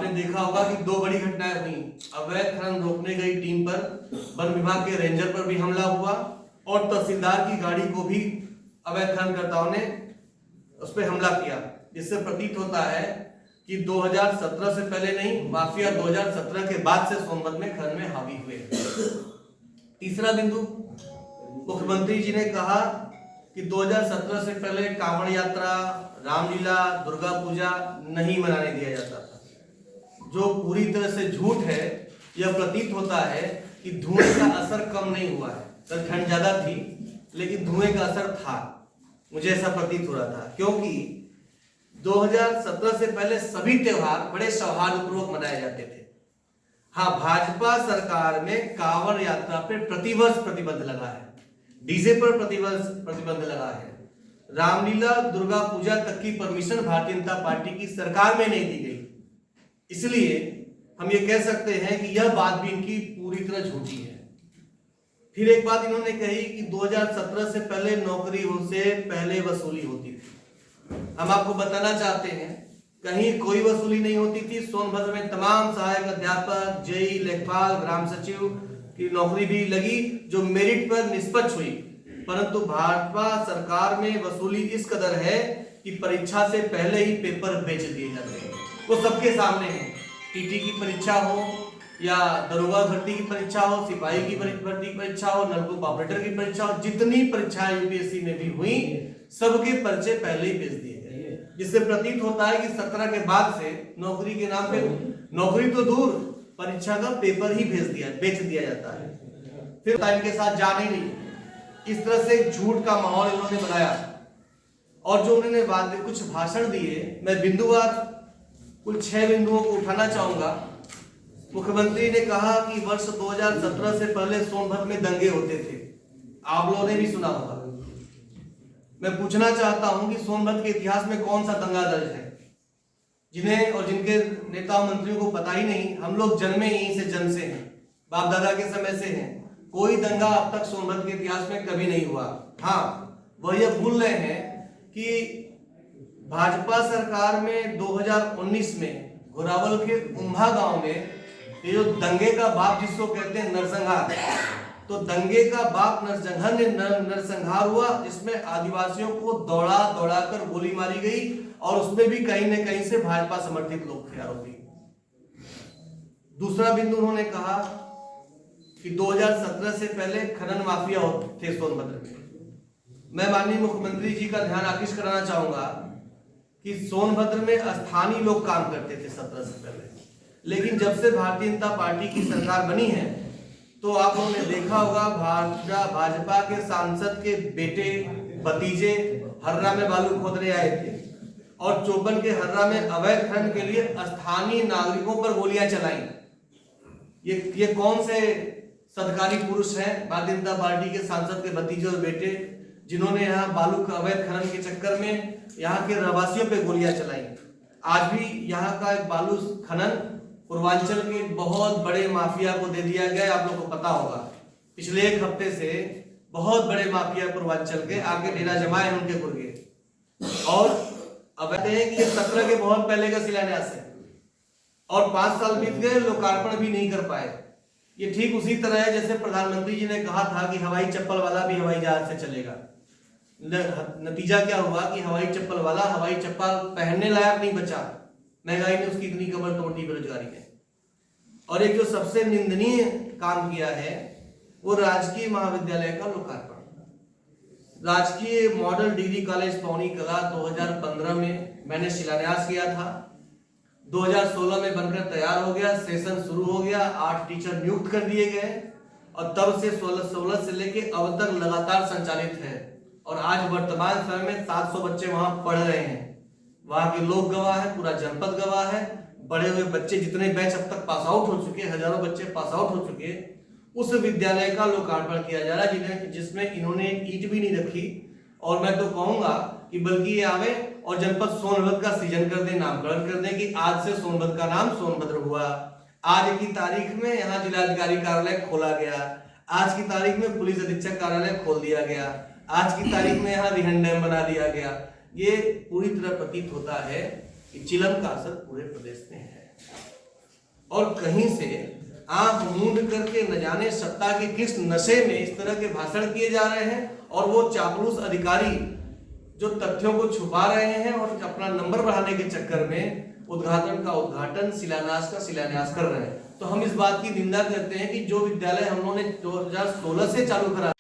आपने देखा होगा कि दो बड़ी घटनाएं हुई। अवैध खनन रोकने गई टीम पर वन विभाग के रेंजर पर भी हमला हुआ और तहसीलदार की गाड़ी को भी अवैध खननकर्ताओं ने उस पर हमला किया, जिससे प्रतीत होता है कि 2017 से पहले नहीं, माफिया 2017 के बाद से सोनभद्र में खनन में हावी हुए। तीसरा बिंदु, मुख्यमंत्री जी ने कहा कि 2017 से पहले कांवड़ यात्रा, रामलीला, दुर्गा पूजा नहीं मनाने दिया जाता था, जो पूरी तरह से झूठ है। यह प्रतीत होता है कि धुएं का असर कम नहीं हुआ है। तो ठंड ज्यादा थी लेकिन धुएं का असर था, मुझे ऐसा प्रतीत हो रहा था, क्योंकि 2017 से पहले सभी त्योहार बड़े सौहार्दपूर्वक मनाए जाते थे। हाँ, भाजपा सरकार में कांवड़ यात्रा पे प्रतिवर्ष प्रतिबंध लगा है, डीजे पर प्रतिवर्ष प्रतिबंध लगा है, रामलीला, दुर्गा पूजा तक की परमिशन भारतीय जनता पार्टी की सरकार में नहीं दी गई। इसलिए हम ये कह सकते हैं कि यह बात भी इनकी पूरी तरह झूठी है। फिर एक बात इन्होंने कही कि 2017 से पहले नौकरी से पहले वसूली होती थी। हम आपको बताना चाहते हैं, कहीं कोई वसूली नहीं होती थी। सोनभद्र में तमाम सहायक अध्यापक, जेई, लेखपाल, ग्राम सचिव की नौकरी भी लगी, जो मेरिट पर निष्पक्ष हुई। परंतु भाजपा सरकार में वसूली इस कदर है कि परीक्षा से पहले ही पेपर बेच दिए जाते हैं। वो सबके सामने है। टीटी की परीक्षा हो या दरोगा भर्ती की परीक्षा हो, सिपाही की भर्ती की परीक्षा हो, नलकूप ऑपरेटर की परीक्षा हो, जितनी परीक्षाएं यूपीएससी में भी हुई, सबके पर्चे पहले ही बेच दिए गए, जिससे प्रतीत होता है कि 17 के बाद से नौकरी के नाम पे, नौकरी तो दूर, परीक्षा का पेपर ही बेच दिया जाता है। फिर टाइम के साथ जाने ही नहीं। इस तरह से झूठ का माहौल इन्होंने बनाया। और जो उन्होंने बाद में कुछ भाषण दिए, मैं बिंदुवार कुल 6 बिंदुओं को उठाना चाहूंगा। मुख्यमंत्री ने कहा कि वर्ष 2017 से पहले सोनभद्र में दंगे होते थे। आप लोगों ने भी सुना होगा। मैं पूछना चाहता हूं कि सोनभद्र के इतिहास में कौन सा दंगा दर्ज है, जिन्हें और जिनके नेता मंत्रियों को पता ही नहीं। हम लोग जन्मे यहीं से, जन्म से हैं, बाप दादा के समय से हैं। कोई दंगा अब तक सोनभद्र के इतिहास में कभी नहीं हुआ। हाँ, वह यह भूल रहे हैं कि भाजपा सरकार में 2019 में घोरावल के उम्भा गांव में ये जो दंगे का बाप जिसको कहते हैं नरसंहार, तो दंगे का बाप नरसंहार हुआ, जिसमें आदिवासियों को दौड़ा दौड़ा कर गोली मारी गई और उसमें भी कहीं न कहीं से भाजपा समर्थित लोग थे आरोपी। दूसरा बिंदु उन्होंने कहा कि 2017 से पहले खनन माफिया थे सोनभद्र में। मैं माननीय मुख्यमंत्री जी का ध्यान आकृष्ट कराना चाहूंगा कि सोनभद्र में स्थानीय लोग काम करते थे 17 से पहले, लेकिन जब से भारतीय जनता पार्टी की सरकार बनी है तो आप लोगों ने देखा होगा भाजपा के सांसद के बेटे भतीजे हर्रा में बालू खोदने आए थे और चोपन के हर्रा में अवैध खनन के लिए स्थानीय नागरिकों पर गोलियां चलाई। ये कौन से सदकारी पुरुष हैं भारतीय जनता पार्टी के सांसद के भतीजे और बेटे, जिन्होंने यहाँ बालू का अवैध खनन के चक्कर में यहाँ के रहवासियों पे गोलियां चलाई। आज भी यहाँ का एक बालू खनन पूर्वांचल के बहुत बड़े माफिया को दे दिया गया। आप लोगों को पता होगा, पिछले एक हफ्ते से बहुत बड़े माफिया पूर्वांचल के आगे डेरा जमाए हैं उनके गुर्गे। और अब कहते हैं कि ये 17 के बहुत पहले का शिलान्यास है और 5 साल बीत गए, लोकार्पण भी नहीं कर पाए। ये ठीक उसी तरह है जैसे प्रधानमंत्री जी ने कहा था कि हवाई चप्पल वाला भी हवाई जहाज से चलेगा। नतीजा क्या हुआ कि हवाई चप्पल वाला हवाई चप्पल पहनने लायक नहीं बचा। महंगाई ने उसकी इतनी कमर तोड़ दी, बेरोजगारी ने। और एक जो सबसे निंदनीय काम किया है वो राजकीय महाविद्यालय का लोकार्पण। राजकीय मॉडल डिग्री कॉलेज पौनी कला 2015 में मैंने शिलान्यास किया था। 2016 में बनकर तैयार हो गया, सेशन शुरू हो गया, 8 टीचर नियुक्त कर दिए गए और तब से 16 से लेके अब तक लगातार संचालित है। और आज वर्तमान समय में 700 बच्चे वहां पढ़ रहे हैं। वहां के लोग गवाह है, पूरा जनपद गवाह है। बड़े हुए बच्चे, जितने बैच अब तक पास आउट हो चुके, हजारों बच्चे पास आउट हो चुके, उस विद्यालय का लोकार्पण किया जा रहा है, जिसमें इन्होंने ईंट भी नहीं रखी। और मैं तो कहूंगा कि बल्कि ये आवे और जनपद सोनभद्र का सृजन कर दे, नामकरण कर दे कि आज से सोनभद्र का नाम सोनभद्र हुआ। आज की तारीख में यहाँ जिलाधिकारी कार्यालय खोला गया, आज की तारीख में पुलिस अधीक्षक कार्यालय खोल दिया गया, आज की तारीख में यहाँ रिहन डैम बना दिया गया। ये पूरी तरह प्रतीत होता है कि चिलम का असर पूरे प्रदेश में है। और कहीं से आंख मूंद करके न जाने सत्ता के किस नशे में इस तरह के भाषण किए जा रहे हैं, और वो चापलूस अधिकारी जो तथ्यों को छुपा रहे हैं और अपना नंबर बढ़ाने के चक्कर में उद्घाटन का उद्घाटन, शिलान्यास का शिलान्यास कर रहे हैं। तो हम इस बात की निंदा करते हैं कि जो विद्यालय हम लोगों ने 2016 से चालू करा